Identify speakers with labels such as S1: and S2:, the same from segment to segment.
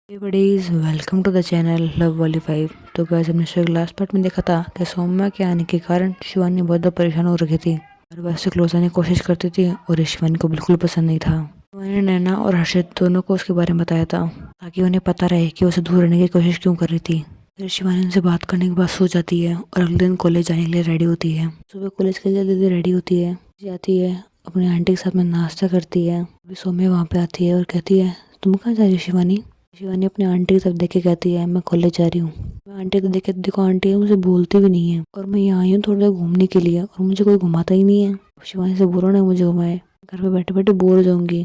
S1: Hey buddies, welcome to the channel love वाली 5। तो guys, हमने शो लास्ट पार्ट में देखा था कि सौम्या के आने के कारण शिवानी बहुत ज़्यादा परेशान हो रखी थी और वह उससे क्लोज आने की कोशिश करती थी और ये शिवानी को बिल्कुल पसंद नहीं था। मैंने नैना और हर्षित दोनों को उसके बारे में बताया था ताकि उन्हें पता रहे कि उसे दूर रहने की कोशिश क्यों कर रही थी। फिर शिवानी उनसे बात करने के बाद सो जाती है और अगले दिन कॉलेज जाने के लिए रेडी होती है। सुबह कॉलेज के लिए जल्दी रेडी होती है, जाती है, अपनी आंटी के साथ में नाश्ता करती है। अभी सौम्या वहाँ पे आती है और कहती है, तुम कहाँ जा रही हो शिवानी? शिवानी अपनी आंटी की तरफ देख के कहती है, मैं कॉलेज जा रही हूँ। मैं आंटी को देख के, देखो आंटी मुझे बोलती भी नहीं है और मैं यहाँ आई हूँ थोड़ा देर घूमने के लिए और मुझे कोई घुमाता ही नहीं है। शिवानी से बोलो ना मुझे घुमाए, घर पे बैठे बैठे बोर हो जाऊंगी।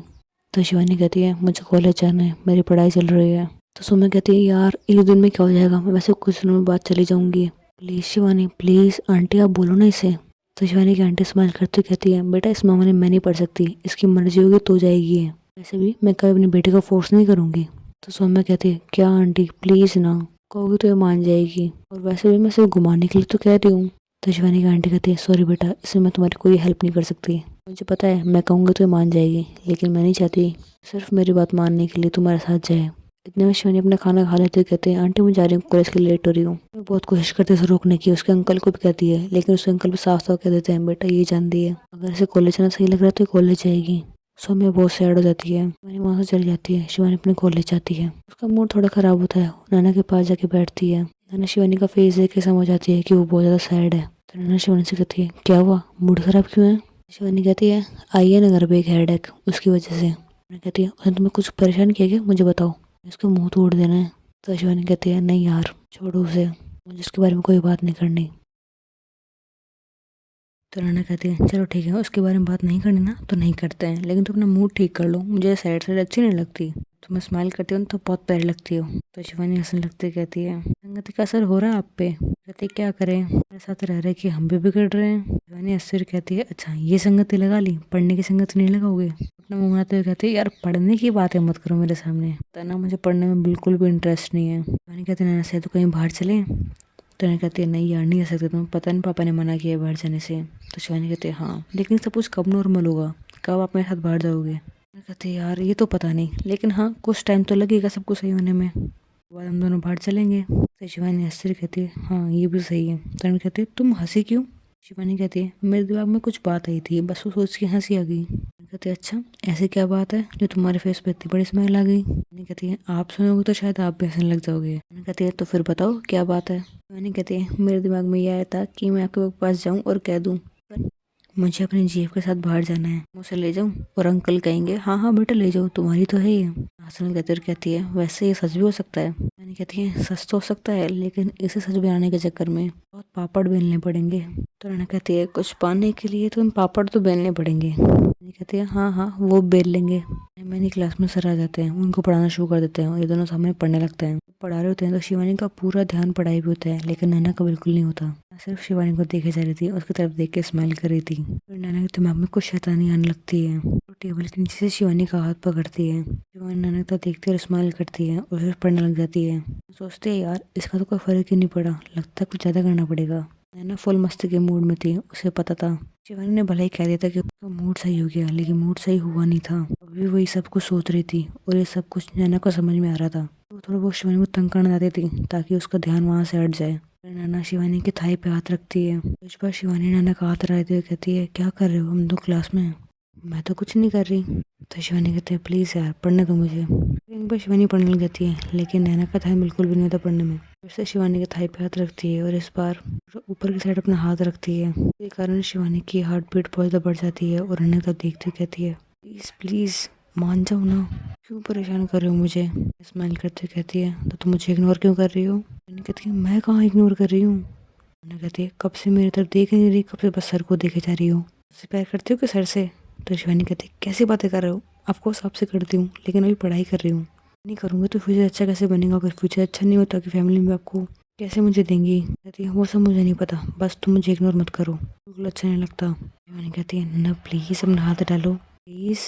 S1: तो शिवानी कहती है, मुझे कॉलेज जाना है, मेरी पढ़ाई चल रही है। तो सुमन कहती है, यार एक दिन में क्या हो जाएगा, मैं वैसे कुछ दिनों में बाद चली जाऊंगी। प्लीज शिवानी प्लीज, आंटी आप बोलो ना इसे। तो शिवानी की आंटी स्माइल करती कहती है, बेटा इस मामले में मैं नहीं पढ़ सकती, इसकी मर्जी होगी तो जाएगी है, वैसे भी मैं कभी अपनी बेटी को फोर्स नहीं करूंगी। तो सौम्या कहती है, क्या आंटी प्लीज ना, कहोगी तो ये मान जाएगी और वैसे भी मैं सिर्फ घुमाने के लिए तो कह रही हूँ। तो शिवानी की आंटी कहती है, सॉरी बेटा, इसमें मैं तुम्हारी कोई हेल्प नहीं कर सकती। मुझे पता है मैं कहूँगी तो ये मान जाएगी, लेकिन मैं नहीं चाहती सिर्फ मेरी बात मानने के लिए तुम्हारे साथ जाए। इतने में शिवानी अपना खाना खा लेते हुए कहते हैं, आंटी मैं जा रही हूँ, कॉलेज के लिए लेट हो रही हूँ। मैं बहुत कोशिश करते उसे रोकने की, उसके अंकल को भी कहती है, लेकिन उसके अंकल भी साफ साफ कह देते हैं, बेटा ये जानती है अगर इसे कॉलेज जाना सही लग रहा है तो कॉलेज जाएगी। सौम्या बहुत सैड हो जाती है, शिवानी वहाँ से चली जाती है। शिवानी अपने कॉलेज जाती है, उसका मूड थोड़ा खराब होता है, नैना के पास जाके बैठती है। नैना शिवानी का फेस देख के समझ जाती है कि वो बहुत ज़्यादा सैड है। तो नैना शिवानी से कहती है, क्या हुआ, मूड खराब क्यों है? शिवानी कहती है, आई है ना घर पे एक हेडेक, उसकी वजह से। नैना कहती है, उसने तुम्हें कुछ परेशान किया क्या, मुझे बताओ, इसको मुंह तोड़ देना है। तो शिवानी कहती है, नहीं यार छोड़ो उसे, मुझे इसके बारे में कोई बात नहीं करनी। तो नैना कहती है, चलो ठीक है, उसके बारे में बात नहीं करनी ना तो नहीं करते हैं, लेकिन तुम अपना मूड ठीक कर लो, मुझे सैड सैड अच्छी नहीं लगती। तुम्हें स्माइल करती हो तो बहुत प्यारी लगती हो। तो शिवानी हंसने लगती कहती है, संगति का असर हो रहा है आप पे? कहती क्या करें, मेरे साथ रह रहे कि हम भी बिगड़ रहे हैं। शिवानी हंसती हुई कहती है, अच्छा ये संगति लगा ली, पढ़ने की संगति नहीं लगाओगे? अपना मुंह बनाते हुए कहती है, यार पढ़ने की बातें मत करो मेरे सामने, पता ना मुझे पढ़ने में बिल्कुल भी इंटरेस्ट नहीं है। शिवानी कहती है, नैना से तो कहीं बाहर चले? तो नैना कहती है, नहीं यार नहीं जा सकते तुम, पता नहीं पापा ने मना किया है बाहर जाने से। तो शिवानी कहती है, हाँ लेकिन सब कुछ कब नॉर्मल होगा, कब आप मेरे साथ बाहर जाओगे? मैं कहती है, यार ये तो पता नहीं, लेकिन हाँ कुछ टाइम तो लगेगा सब कुछ सही होने में, उसके बाद हम दोनों बाहर चलेंगे। तो शिवानी हंसती हुई कहती है, हाँ ये भी सही है। तो नैना कहती है, तुम हंसी क्यों? शिवानी कहती है, मेरे दिमाग में कुछ बात आई थी, बस वो सोच के हंसी आ गई। नैना कहती है, अच्छा ऐसी क्या बात है जो तुम्हारे फेस पे इतनी बड़ी स्माइल आ गई? शिवानी कहती है, आप सुनोगे तो शायद आप भी हंसने लग जाओगे। नैना कहती है, तो फिर बताओ क्या बात है? शिवानी कहती है, मेरे दिमाग में यह आया था कि मैं आपके पास जाऊं और कह दूं, मुझे अपने जीएफ के साथ बाहर जाना है, मैं उसे ले जाऊं और अंकल कहेंगे, हाँ हाँ बेटा ले जाओ, तुम्हारी तो है ये। हसन कहती है, वैसे ये सच भी हो सकता है। मैंने कहती है, सच तो हो सकता है, लेकिन इसे सच बनाने के चक्कर में बहुत पापड़ बेलने पड़ेंगे। तो नैना कहती है, कुछ पाने के लिए तो पापड़ तो बेलने पड़ेंगे। मैंने कहती है, हाँ हाँ वो बेल लेंगे। मैंने क्लास में सर आ जाते हैं, उनको पढ़ाना शुरू कर देते हैं, ये दोनों सामने पढ़ने लगते हैं। पढ़ा रहे होते हैं तो शिवानी का पूरा ध्यान पढ़ाई पे होता है, लेकिन नैना का बिल्कुल नहीं होता। मैं सिर्फ शिवानी को देखे जा रही थी, उसकी तरफ देख के स्माइल कर रही थी। फिर नैना के दिमाग में कुछ शैतानी आने लगती है, तो टेबल के नीचे से शिवानी का हाथ पकड़ती है। शिवानी नैना की तरफ देखती है और स्माइल करती है और फिर पढ़ने लग जाती है। सोचते हैं, यार इसका तो कोई फर्क ही नहीं पड़ा, लगता है कुछ ज्यादा करना पड़ेगा। नैना फुल मस्ती के मूड में थी, उसे पता था शिवानी ने भले ही कह दिया था कि उसका मूड सही हो गया, लेकिन मूड सही हुआ नहीं था। अभी वही सब कुछ सोच रही थी और ये सब कुछ नैना को समझ में आ रहा था। तो थोड़ा बहुत शिवानी को तंग करना चाहती थी ताकि उसका ध्यान वहां से हट जाए। फिर नैना शिवानी के थाई पे हाथ रखती है। कुछ बार शिवानी नैना का हाथ रहते हुए कहती है, क्या कर रहे हो, हम तो क्लास में हैं। मैं तो कुछ नहीं कर रही। तो शिवानी कहती है, प्लीज यार पढ़ने दो मुझे। एक बार शिवानी पढ़ने लग जाती है, लेकिन नैना का थाई बिल्कुल भी नहीं होता पढ़ने में। फिर से शिवानी के थाई पे हाथ रखती है और इस बार ऊपर की साइड अपना हाथ रखती है। इसके कारण शिवानी की हार्ट बीट बहुत ज़्यादा बढ़ जाती है और नैना तब देखती कहती है, प्लीज प्लीज मान जाओ ना, क्यों परेशान कर रहे हो मुझे? स्माइल करते कहती है, तो तुम मुझे इग्नोर क्यों कर रही हो? मैंने कहती है, मैं कहाँ इग्नोर कर रही हूँ? मैंने कहती है, कब से मेरी तरफ देख ही नहीं रही, कब से बस सर को देखे जा रही हो, उससे प्यार करती हो कि सर से? तो शिवानी कहती है, कैसी बातें कर रहे हो, आपको आपसे करती हूँ, लेकिन अभी पढ़ाई कर रही हूँ, नहीं करूँगी तो फ्यूचर अच्छा कैसे बनेगा? अगर फ्यूचर अच्छा नहीं होता कि फैमिली में आपको कैसे मुझे देंगी? कहती है, वो सब मुझे नहीं पता, बस तुम मुझे इग्नोर मत करो, बिल्कुल अच्छा नहीं लगता। शिवानी कहती है, नैना प्लीज अपना हाथ डालो प्लीज।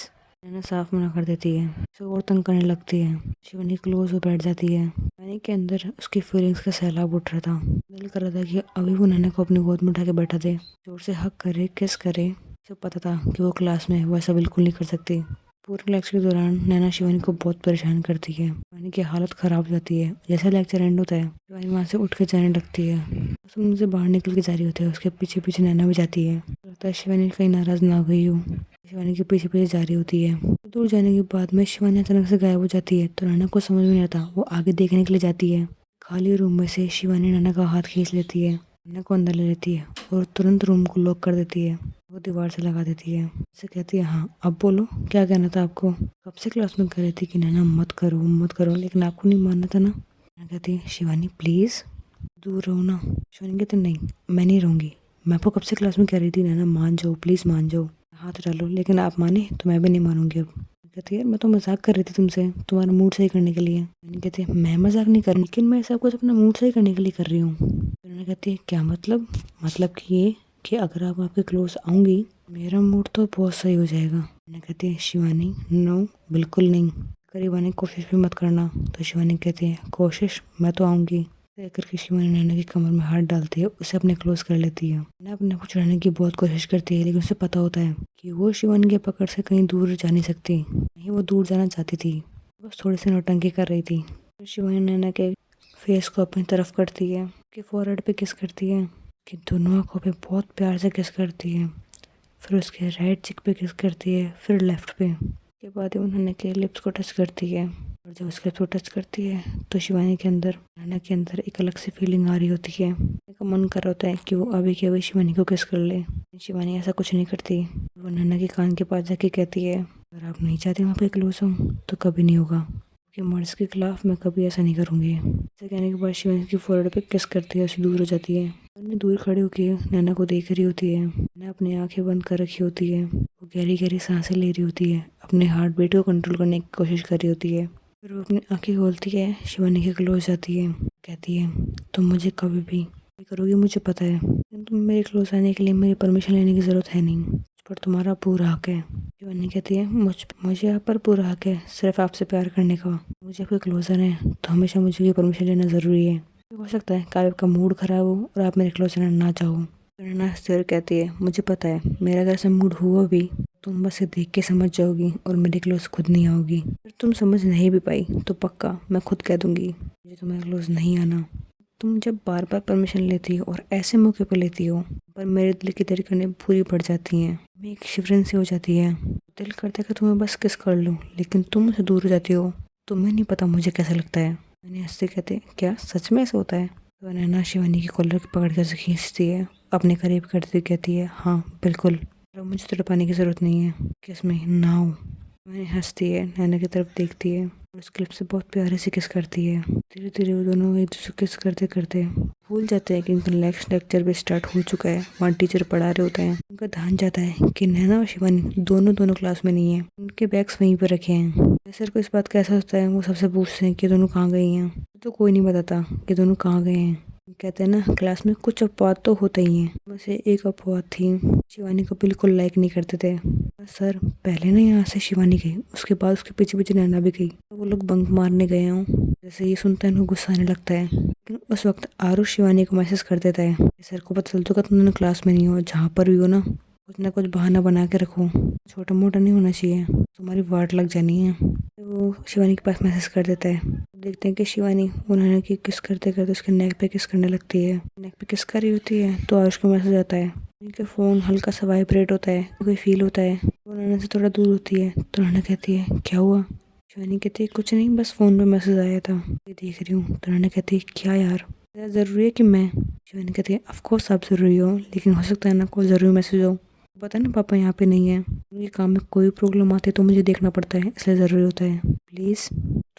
S1: नैना साफ मना कर देती है, उसे और तंग करने लगती है। शिवानी क्लोज हो बैठ जाती है। शिवानी के अंदर उसकी फीलिंग्स का सैलाब उठ रहा था, दिल कर रहा था कि अभी वो नैना को अपनी गोद में उठा के बैठा दे, जोर से हक करे, किस करे। उसे पता था कि वो क्लास में वैसा बिल्कुल नहीं कर सकती, पूरे लेक्चर के दौरान नैना शिवानी को बहुत परेशान करती है। शिवानी की हालत खराब हो जाती है। जैसे लेक्चर एंड होता है शिवानी वहाँ से उठ के जाने लगती है। उसमें से बाहर निकल के जा रही होती है। उसके पीछे पीछे नैना भी जाती है। लगता है शिवानी कहीं नाराज ना हो गई हो। शिवानी के पीछे पीछे जा रही होती है। दूर जाने के बाद में शिवानी अचानक से गायब हो जाती है। तो नैना को समझ में नहीं आता। वो आगे देखने के लिए जाती है। खाली रूम में से शिवानी नैना का हाथ खींच लेती है, नैना को अंदर ले लेती है और तुरंत रूम को लॉक कर देती है। वो दीवार से लगा देती है। उससे कहती है, हाँ अब बोलो क्या कहना था आपको। कब से क्लास में कह रही थी कि नैना मत करो मत करो, लेकिन आपको नहीं मानना था ना। नैना कहती है, शिवानी प्लीज दूर रहो ना। शिवानी कहती नहीं मैं नहीं रहूंगी। मैं आपको कब से क्लास में कह रही थी नैना मान जाओ प्लीज मान जाओ, हाथ डालो, लेकिन आप माने तो मैं भी नहीं मानूंगी अब। कहती है मैं तो मजाक कर रही थी तुमसे, तुम्हारा मूड सही करने के लिए। मैंने कहती है मैं मजाक नहीं कर रही, लेकिन मैं सब कुछ अपना मूड सही करने के लिए कर रही हूँ। मैंने कहती है क्या मतलब। मतलब कि ये कि अगर आप आपके क्लोज आऊंगी मेरा मूड तो बहुत सही हो जाएगा। मैंने कहती है शिवानी नो बिल्कुल नहीं, करीब आने की कोशिश भी मत करना। तो शिवानी कहती है कोशिश मैं तो आऊंगी। तय करके शिवानी नैना की कमर में हाथ डालती है, उसे अपने क्लोज कर लेती है। नैना अपने को छुड़ाने की बहुत कोशिश करती है, लेकिन उसे पता होता है कि वो शिवानी के पकड़ से कहीं दूर जा नहीं सकती। नहीं वो दूर जाना चाहती थी, बस थोड़ी सी नौटंकी कर रही थी। फिर शिवानी नैना के फेस को अपनी तरफ करती है, उसके फोरहेड पे किस करती है, कि दोनों आंखों पे बहुत प्यार से किस करती है। फिर उसके राइट चिक पे किस करती है, फिर लेफ्ट पे। उसके बाद वो नैना के लिप्स को टच करती है। और जब उसके लिप्स को टच करती है तो शिवानी के अंदर नैना के अंदर एक अलग सी फीलिंग आ रही होती है। का मन कर रहा होता है कि वो अभी के अभी शिवानी को किस कर ले। शिवानी ऐसा कुछ नहीं करती। वो नैना के कान के पास जाके कहती है अगर आप नहीं चाहते वहाँ पे क्लोज हो तो कभी नहीं होगा, कि मर्ज के खिलाफ मैं कभी ऐसा नहीं करूँगी। ऐसा कहने के बाद शिवानी की फोrehead पे किस करती है, उससे दूर हो जाती है। शिवानी दूर खड़ी होकर नैना को देख रही होती है। नैना अपनी आंखें बंद कर रखी होती है। वो गहरी गहरी सांसें ले रही होती है, अपने हार्ट बीट को कंट्रोल करने की कोशिश कर रही होती है। फिर वो अपनी आंखें खोलती है, शिवानी के क्लोज जाती है, कहती है तुम मुझे कभी भी करोगी मुझे पता है, लेकिन तुम मेरे क्लोज आने के लिए मेरी परमिशन लेने की जरूरत है नहीं, मुझ पर तुम्हारा पूरा हक है। शिवानी कहती है मुझे आप पर पूरा हक है सिर्फ आपसे प्यार करने का। मुझे आपके क्लोज आना है तो हमेशा मुझे ये परमिशन लेना ज़रूरी है। हो सकता है कि आपका मूड खराब हो और आप मेरे क्लोज आना ना चाहो। नैना हंसते हुए कहती है मुझे पता है मेरा अगर ऐसा मूड हुआ भी तुम बस से देख के समझ जाओगी और मेरे क्लोज खुद नहीं आओगी। अगर तुम समझ नहीं भी पाई तो पक्का मैं खुद कह दूंगी मुझे तुम्हारे क्लोज नहीं आना। तुम जब बार बार परमिशन लेती हो और ऐसे मौके पर लेती हो पर मेरे दिल की धड़कनें पूरी बढ़ जाती हैं, मैं एक शिवरन सी हो जाती है। दिल करता है कि तुम्हें बस किस कर लूँ, लेकिन तुम मुझसे दूर हो जाती हो। तुम्हें नहीं पता मुझे कैसा लगता है। मैंने हंसते कहते क्या सच में ऐसा होता है। तो नैना शिवानी की कॉलर पकड़ कर उसे खींचती है, अपने करीब करती कहती है हाँ बिल्कुल, मुझे तड़पाने की जरूरत नहीं है कि इसमें ना हो। मैंने हंसती है, नैना की तरफ देखती है और उसके लिप्स से बहुत प्यारे से किस करती है। धीरे धीरे वो दोनों एक दूसरे किस करते करते भूल जाते हैं कि उनका नेक्स्ट लेक्चर भी स्टार्ट हो चुका है। वहाँ टीचर पढ़ा रहे होते हैं। उनका ध्यान जाता है कि नैना और शिवानी दोनों क्लास में नहीं है, उनके बैग्स वहीं पर रखे हैं। सर को इस बात का एहसास होता है। वो सबसे पूछते हैं कि दोनों कहाँ गई हैं, तो कोई नहीं बताता कि दोनों कहाँ गए हैं। कहते हैं ना क्लास में कुछ अपवाद तो होते ही हैं। वैसे एक अपवाद थी, शिवानी को बिल्कुल लाइक नहीं करते थे सर। पहले ना यहाँ से शिवानी गई, उसके बाद उसके पीछे पीछे नैना भी गई। तो वो लोग बंक मारने गए हों। जैसे ये सुनता है उनको गुस्सा आने लगता है, लेकिन उस वक्त आरुष शिवानी को मैसेज कर देता है सर को पता चल चुका तुम दोनों क्लास में नहीं हो, जहाँ पर भी हो ना कुछ ना कुछ बहाना बना के रखो, छोटा मोटा नहीं होना चाहिए, तुम्हारी वाट लग जानी है। तो वो शिवानी के पास मैसेज कर देता है। देखते हैं कि शिवानी उन्होंने की किस करते करते उसके नेक पे किस करने लगती है। नेक पे किस कर रही होती है तो आरुष का मैसेज आता है। उनके फ़ोन हल्का सा वाइब्रेट होता है, कोई फील होता है। उन्होंने से थोड़ा दूर होती है तो उन्होंने कहती है क्या हुआ। शिवानी कहती है कुछ नहीं, बस फ़ोन पे मैसेज आया था ये देख रही हूँ। तो उन्होंने कहती है क्या यार ज़रूरी है कि मैं। शिवानी कहती है ऑफकोर्स आप ज़रूरी हो, लेकिन हो सकता है ना कोई ज़रूरी मैसेज हो। पता ना पापा यहाँ पे नहीं है, उनके काम में कोई प्रॉब्लम आती है तो मुझे देखना पड़ता है, इसलिए ज़रूरी होता है, प्लीज़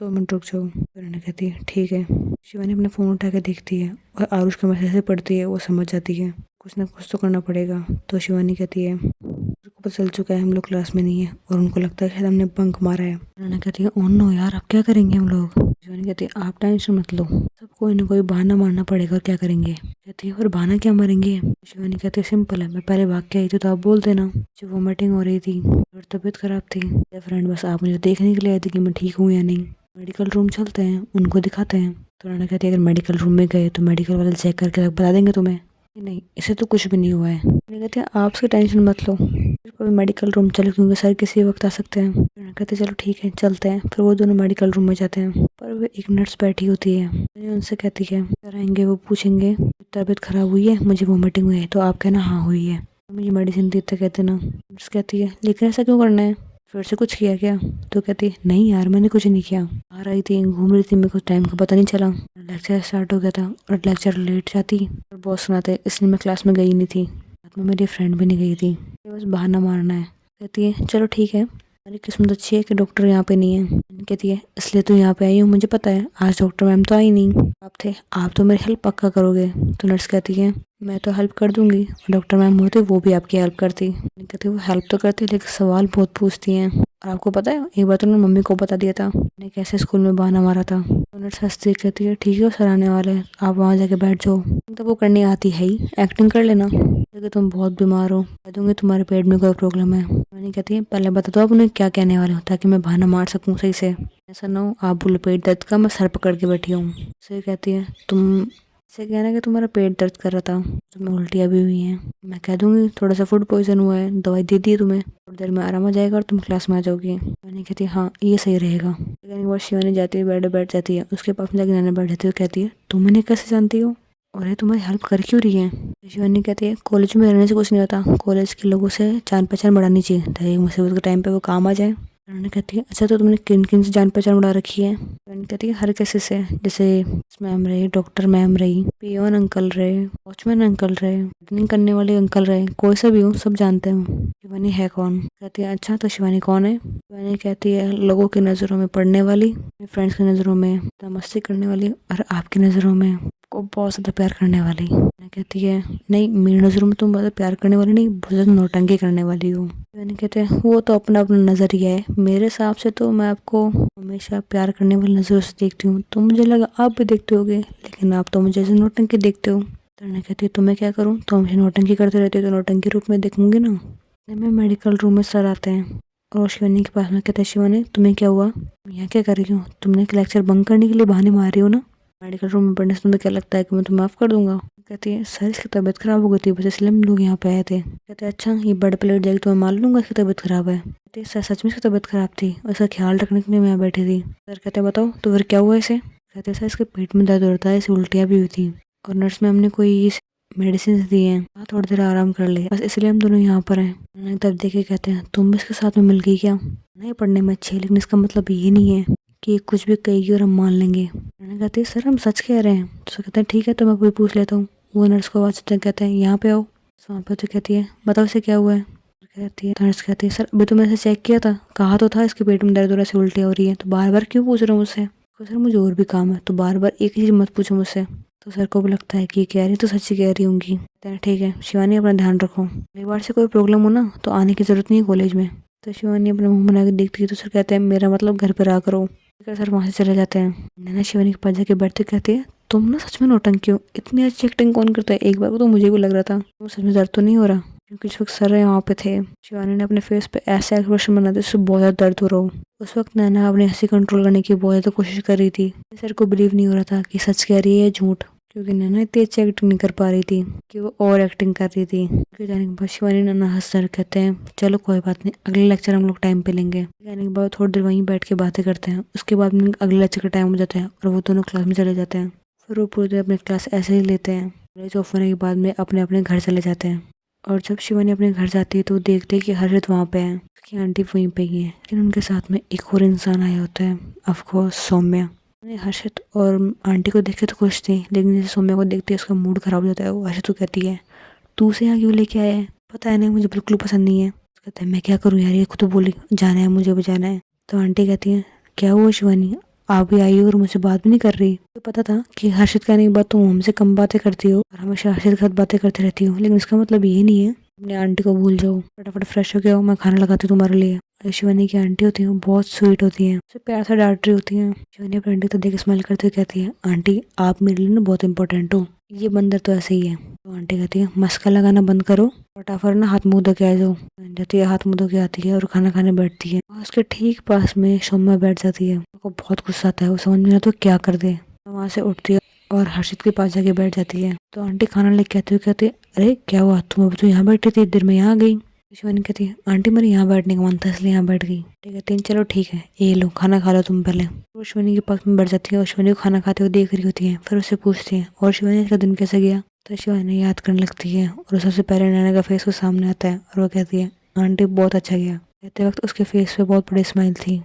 S1: 2 मिनट रुक जाओ। उन्होंने कहती है ठीक है। शिवानी अपना फ़ोन उठा के देखती है और आरुष के मैसेज से पढ़ती है। वो समझ जाती है कुछ ना कुछ तो करना पड़ेगा। तो शिवानी कहती है उनको पता चल चुका है हम लोग क्लास में नहीं है और उनको लगता है शायद हमने बंक मारा है। उन्होंने कहती है ओह नो यार अब क्या करेंगे हम लोग। शिवानी कहती है आप टेंशन मत लो, सब कोई ना कोई बहाना मारना पड़ेगा और क्या करेंगे। कहती है और बहाना क्या मारेंगे। शिवानी कहती है सिंपल है, मैं पहले भाग के आई थी तो आप बोल देना जब वोमिटिंग हो रही थी और तबीयत खराब थी। फ्रेंड बस आप मुझे देखने के लिए आए थे कि मैं ठीक हूँ या नहीं। मेडिकल रूम चलते हैं, उनको दिखाते हैं। तो उन्होंने कहती है अगर मेडिकल रूम में गए तो मेडिकल वाले चेक करके बता देंगे तुम्हें। नहीं इसे तो कुछ भी नहीं हुआ है। कहते हैं आप उसकी टेंशन मत लो, सिर्फ अभी मेडिकल रूम चलो क्योंकि सर किसी वक्त आ सकते हैं। कहते चलो ठीक है चलते हैं। फिर वो दोनों मेडिकल रूम में जाते हैं, पर वो एक नर्स बैठी होती है। उनसे कहती है आएंगे, वो पूछेंगे तबीयत खराब हुई है, मुझे वॉमिटिंग हुई है, तो आप कहना हाँ हुई है, मुझे मेडिसिन देते कहते ना। नर्स कहती है लेकिन ऐसा क्यों करना है, फिर से कुछ किया क्या? तो कहती है नहीं यार मैंने कुछ नहीं किया, आ रही थी घूम रही थी, मेरे को टाइम का पता नहीं चला, लेक्चर स्टार्ट हो गया था और लेक्चर लेट जाती और बॉस सुनाते, इसलिए मैं क्लास में गई नहीं थी, साथ में मेरी फ्रेंड भी नहीं गई थी, बस बहाना मारना है। कहती है चलो ठीक है, मेरी किस्मत अच्छी है कि डॉक्टर यहाँ पे नहीं है। कहती है इसलिए तो यहाँ पे आई हूँ, मुझे पता है आज डॉक्टर मैम तो आई नहीं, आप थे, आप तो मेरी हेल्प पक्का करोगे। तो नर्स कहती है मैं तो हेल्प कर दूंगी, डॉक्टर मैम होते वो भी आपकी हेल्प करती। कहती वो हेल्प तो करती लेकिन सवाल बहुत पूछती हैं, और आपको पता है एक बार तो उन्होंने मम्मी को बता दिया था मैंने कैसे स्कूल में बहाना मारा था। तो नर्स हंसती कहती है ठीक है वो सर आने वाले हैं, आप वहाँ जाके बैठ जाओ, तो वो करनी आती है ही, एक्टिंग कर लेना, क्योंकि तुम बहुत बीमार हो, कह दूंगी तुम्हारे पेट में कोई प्रॉब्लम है। मैंने कहती है पहले बता दो आप उन्हें क्या कहने वाले हो, ताकि मैं बहाना मार सकूं सही से, ऐसा ना हो आप बोलो पेट दर्द का मैं सर पकड़ के बैठी हूँ। सही कहती है तुम से कहना कि तुम्हारा पेट दर्द कर रहा था, तुम्हें उल्टियाँ भी हुई हैं, मैं कह दूंगी थोड़ा सा फूड पॉइजन हुआ है, दवाई दे दी है तुम्हें, थोड़ी देर में आराम आ जाएगा और तुम क्लास में आ जाओगी। मैंने कहती है हाँ ये सही रहेगा। लेकिन वो शिवानी जाती है बेड बैठ जाती है, उसके पास में जाकर नैना बैठ जाती है, कहती है तुम इन्हें कैसे जानती हो और ये तुम्हारी हेल्प कर क्यों रही है? शिवानी कहती है कॉलेज में रहने से कुछ नहीं होता, कॉलेज के लोगों से जान पहचान बढ़ानी चाहिए ताकि मुसीबत के टाइम पे वो काम आ जाए। उन्होंने कहती है अच्छा तो तुमने किन किन से जान पहचान बढ़ा रखी है? उन्होंने कहती है हर किसी से, जैसे मैम रही, डॉक्टर मैम रही, पियोन अंकल रहे, वॉचमैन अंकल रहे, गार्डनिंग करने वाले अंकल रहे, कोई सा भी हो सब जानते हैं। शिवानी है कौन? कहती है अच्छा तो शिवानी कौन है? शिवानी कहती है लोगों की नज़रों में पढ़ने वाली, फ्रेंड्स की नज़रों में मस्ती करने वाली, और आपकी नज़रों में को बहुत ज़्यादा प्यार करने वाली। कहती है नहीं मेरी नज़रों में तुम बहुत प्यार करने वाली नहीं, बहुत ज़्यादा नौटंकी करने वाली हो। मैंने कहते हैं वो तो अपना अपना नज़रिया है, मेरे हिसाब से तो मैं आपको हमेशा प्यार करने वाली नज़रों से देखती हूँ, तो मुझे लगा आप भी देखते होगे, लेकिन आप तो मुझे ऐसे नौटंकी देखते हो। तो मैं कहती है तो मैं क्या करूँ, तो मुझे नौटंकी करते रहती हो तो नौटंकी रूप में देखूंगी ना। मैं मेडिकल रूम में सर आते हैं और शिवानी के पास में कहते हैं शिवानी तुम्हें क्या हुआ, यहाँ क्या कर रही हो, तुमने लेक्चर बंक करने के लिए बहाने मार रही हो ना, मेडिकल रूम में पढ़ने से तुम्हें क्या लगता है कि मैं तुम्हें माफ़ कर दूंगा? कहती है सर इसकी तबीयत खराब हो गई थी बस इसलिए हम लोग यहाँ पे आए थे। कहते हैं अच्छा ये बेड पे लेट जाएगी तो मैं मान लूंगा इसकी तबीयत खराब है? कहती है सर सच में इसकी तबीयत खराब थी, उसका ख्याल रखने के लिए मैं यहाँ बैठी थी। सर कहते हैं बताओ तो फिर क्या हुआ इसे? कहते हैं सर इसके पेट में दर्द हो रहा था, इसे उल्टियाँ भी हुई थी और नर्स मैम ने कोई मेडिसिन दी है, थोड़ी देर आराम कर ले, बस इसलिए हम दोनों यहाँ पर हैं। तब देखे कहते हैं तुम भी इसके साथ में मिल गई क्या? नहीं पढ़ने में अच्छी है लेकिन इसका मतलब ये नहीं है कि कुछ भी कहेगी और हम मान लेंगे। मैंने कहती है सर हम सच कह रहे हैं। तो कहते हैं ठीक है तो मैं कोई पूछ लेता हूँ। वो नर्स को आवाज़ देते कहते हैं यहाँ पे आओ। वहाँ पे तो कहती है बताओ इसे क्या हुआ है? कहती है नर्स कहती है सर अभी तो मैंने इसे चेक किया था, कहा तो था इसके पेट में दर्द हो रहा है, से उल्टियाँ हो रही है, तो बार बार क्यों पूछ रहे हो मुझसे? सर मुझे और भी काम है, तो बार बार एक ही चीज़ मत पूछो मुझसे। तो सर को भी लगता है कि ये कह रही तो सच्ची कह रही होंगी। ठीक है शिवानी अपना ध्यान रखो, अगली बार से कोई प्रॉब्लम हो ना तो आने की जरूरत नहीं है कॉलेज में। तो शिवानी अपना मुंह बना के देखती है, तो सर कहते हैं मेरा मतलब घर पर आ करो। सर वहाँ से चले जाते हैं। नैना शिवानी के पास जाके बैठते कहती है तुम ना सच में नौटंकी हो, इतनी अच्छी एक्टिंग कौन करता है? एक बार को तो मुझे भी लग रहा था तो सच में दर्द तो नहीं हो रहा, क्योंकि जिस वक्त सर यहाँ पे थे शिवानी ने अपने फेस पे ऐसा एक्सप्रेशन बना दिया उससे बहुत ज़्यादा दर्द हो रहा हो। उस वक्त नैना अपनी हंसी कंट्रोल करने की बहुत ज़्यादा कोशिश कर रही थी। सर को बिलीव नहीं हो रहा था कि सच कह रही है या झूठ, क्योंकि नैना इतनी अच्छी एक्टिंग नहीं कर पा रही थी कि वो और एक्टिंग कर रही थी। जाने के बाद शिवानी नैना हंस कर कहते हैं चलो कोई बात नहीं, अगले लेक्चर हम लोग टाइम पे लेंगे। जाने के बाद थोड़ी देर वहीं बैठ के बातें करते हैं, उसके बाद अगले लेक्चर का टाइम हो जाता है और वो दोनों क्लास में चले जाते हैं। फिर वो पूरी देर अपनी क्लास ऐसे ही लेते हैं, कॉलेज ऑफ होने के बाद में अपने अपने घर चले जाते हैं। और जब शिवानी अपने घर जाती है तो देखते हैं कि हर्षित वहाँ पे है, उसकी आंटी वहीं पे ही है, लेकिन उनके साथ में एक और इंसान आया होता है, ऑफकोर्स सौम्या। हर्षित और आंटी को देख के तो खुश थी, लेकिन जैसे सौम्या को देखती है उसका मूड खराब हो जाता है। वो हर्षित को कहती है तू उसे यहाँ क्यों लेके आया है? पता है ना मुझे बिल्कुल पसंद नहीं है। कहता है मैं क्या करूँ यार, ये खुद तो बोली जाना है मुझे भी जाना है। तो आंटी कहती है क्या हुआ शिवानी, आप भी आई हो और मुझसे बात भी नहीं कर रही? तो पता था कि हर्षित कहने के बाद तुम हमसे कम बातें करती हो और हमेशा हर्षित के साथ बातें करती रहती हो, लेकिन इसका मतलब ये नहीं है अपने आंटी को भूल जाओ। फटाफट फ्रेश हो गया, मैं खाना लगाती हूँ तुम्हारे लिए। शिवानी की आंटी होती है वो बहुत स्वीट होती है, उसे प्यार से डांट रही होती है। शिवानी अपनी आंटी को देख स्माइल करते हुए कहती है आंटी आप मेरे लिए ना बहुत इंपॉर्टेंट हो, ये बंदर तो ऐसे ही है। तो आंटी कहती है मस्का लगाना बंद करो, फटाफट ना हाथ मुँह धो के आ जाओ। जाती है हाथ मुँह धो के आती है और खाना खाने बैठती है। और उसके ठीक पास में सौम्या बैठ जाती है। उसको बहुत गुस्सा आता है, वो समझ में ना तो क्या कर दे। वहाँ से उठती है और हर्षित के पास जाके बैठ जाती है। तो आंटी खाना लेके आती हुई कहती है अरे क्या हुआ, तुम अभी तो यहाँ बैठी थी, देर में यहाँ आ गई। शिवानी कहती है आंटी मेरे यहाँ बैठने का मन था इसलिए यहाँ बैठ गई। ठीक है तीन चलो ठीक है ये लो खाना खा लो तुम पहले। वो शिवानी के पास में बैठ जाती है और शिवानी को खाना खाते हुए देख रही होती है। फिर उससे पूछती है और शिवानी का दिन कैसे गया। तो शिवानी याद करने लगती है और सबसे पहले नैना का फेस उसके सामने आता है और वो कहती है आंटी बहुत अच्छा गया। कहते वक्त उसके फेस पे बहुत बड़ी स्माइल थी।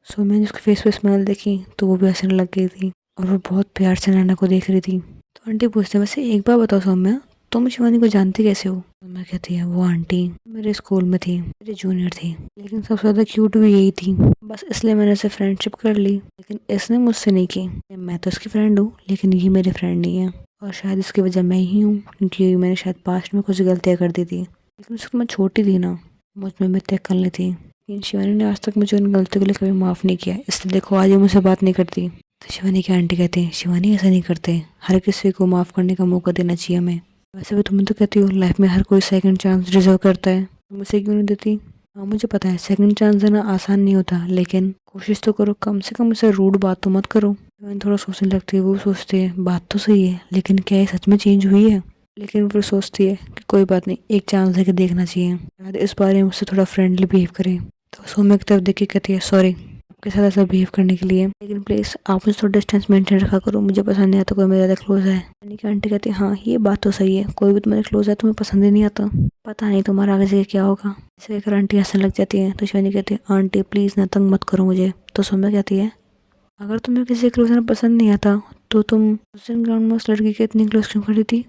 S1: सो मैंने उसके फेस पे स्माइल देखी तो वो भी हंसने लग गई थी और वो बहुत प्यार से नैना को देख रही थी। तो आंटी पूछते हैं वैसे एक बार बताओ सौम्या तुम शिवानी को जानती कैसे हो। सौम्या कहती है वो आंटी मेरे स्कूल में थी मेरी जूनियर थी लेकिन सबसे ज्यादा क्यूट भी यही थी बस इसलिए मैंने इससे फ्रेंडशिप कर ली लेकिन इसने मुझसे नहीं की। मैं तो उसकी फ्रेंड हूँ लेकिन ये मेरी फ्रेंड नहीं है और शायद इसकी वजह मैं ही हूँ क्योंकि मैंने शायद पास्ट में कुछ गलतियाँ कर दी थी लेकिन उसको मैं छोटी थी ना मुझ में मित्या करनी थी लेकिन शिवानी ने आज तक मुझे उन गलतियों के लिए कभी माफ़ नहीं किया इसलिए देखो आज ये मुझसे बात नहीं करती। तो शिवानी की आंटी कहते हैं शिवानी ऐसा नहीं करते हर किसी को माफ़ करने का मौका देना चाहिए हमें। वैसे भी तुम तो कहती हो लाइफ में हर कोई सेकंड चांस डिजर्व करता है तुम उसे क्यों नहीं देती। हाँ मुझे पता है सेकंड चांस देना आसान नहीं होता लेकिन कोशिश तो करो कम से कम उसे रूड बात तो मत करो। शिवानी थोड़ा सोचने लगती है वो सोचती है बात तो सही है लेकिन क्या ये सच में चेंज हुई है। लेकिन फिर सोचती है कि कोई बात नहीं एक चांस देके देखना चाहिए शायद इस बारे में उससे थोड़ा फ्रेंडली बिहेव करे। तो सौम्या की तरफ देख के कहती है सॉरी आपके साथ ऐसा बिहेव करने के लिए लेकिन प्लीज़ आप मुझे थोड़ा डिस्टेंस मेंटेन रखा करो मुझे पसंद नहीं आता कोई मेरे ज़्यादा क्लोज है। यानी कि आंटी कहती है हाँ ये बात तो सही है कोई भी तुम्हारे क्लोज है तुम्हें पसंद ही नहीं आता पता नहीं तुम्हारा आगे से क्या होगा। ऐसे कहकर आंटी हंसने लग जाती है। तो शिवानी कहती है आंटी प्लीज़ ना तंग मत करो मुझे। तो सौम्या कहती है अगर तुम्हें किसी क्लोज होना पसंद नहीं आता तो तुम उस दिन ग्राउंड में उस लड़की के इतनी क्लोज क्यों खड़ी थी।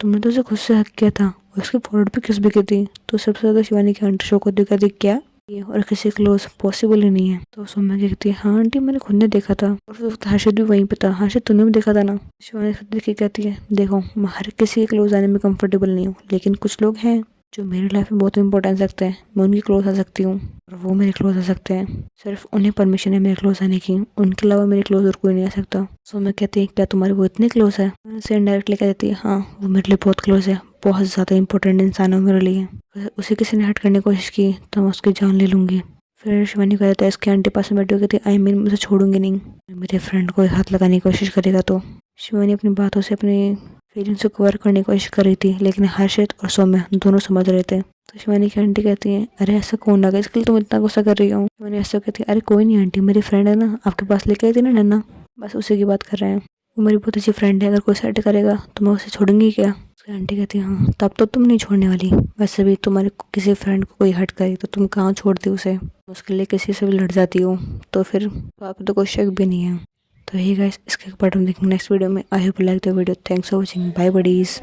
S1: तुमने तो उसे खुद से हक किया था और उसके फोर्ड पे किस भी की थी। तो सबसे ज़्यादा शिवानी की आंटी शो को दिखा दी क्या ये और किसी क्लोज पॉसिबल ही नहीं है। तो सौम्या कहती है हाँ आंटी मैंने खुद ने देखा था और उस वक्त हर्षद भी वहीं पे था हर्षद तूने भी देखा था ना। शिवानी खुद देख के कहती है देखो मैं हर किसी के क्लोज आने में कंफर्टेबल नहीं हूँ लेकिन कुछ लोग हैं जो मेरी लाइफ में बहुत इंपॉर्टेंस रखते हैं मैं उनकी क्लोज आ सकती हूँ और वो मेरे क्लोज आ सकते हैं सिर्फ उन्हें परमिशन है मेरे क्लोज आने की उनके अलावा मेरे क्लोज और कोई नहीं आ सकता। सौम्या कहती है क्या तुम्हारे वो इतने क्लोज है। उनसे इनडायरेक्टली कह देती है हाँ वो मेरे लिए बहुत क्लोज है बहुत ज़्यादा इंपॉर्टेंट इंसान है मेरे लिए अगर उसे किसी ने हट करने की कोशिश की तो मैं उसकी जान ले लूँगी। फिर शिवानी कह देता है इसके आंटी पास में बैठी हुई कहती आई मीन मुझे छोड़ूंगी नहीं मेरे फ्रेंड को हाथ लगाने की कोशिश करेगा तो। शिवानी अपनी बातों से अपनी फीलिंग्स को कवर करने की कोशिश कर रही थी लेकिन हर्षित और सौम्या दोनों समझ रहे थे। तो शिवानी की आंटी कहती है अरे ऐसा कौन लगा इसके लिए तुम इतना गुस्सा कर रही हो। शिवानी ऐसा कहती है अरे कोई नहीं आंटी मेरी फ्रेंड है ना आपके पास लेके आई थी ना नन्ना बस उसी की बात कर रहे हैं वो मेरी बहुत अच्छी फ्रेंड है अगर कोई सेट करेगा तो मैं उसे छोड़ूंगी क्या। उसकी आंटी कहती है हाँ तब तो तुम नहीं छोड़ने वाली वैसे भी तुम्हारे किसी फ्रेंड को कोई हट करे तो तुम कहाँ छोड़ती उसे उसके लिए किसी से भी लड़ जाती हो तो फिर आप तो कोई शक भी नहीं है। तो यही गाइस इसके पार्ट हम देखेंगे नेक्स्ट वीडियो में। I hope you like the video thanks for watching bye buddies.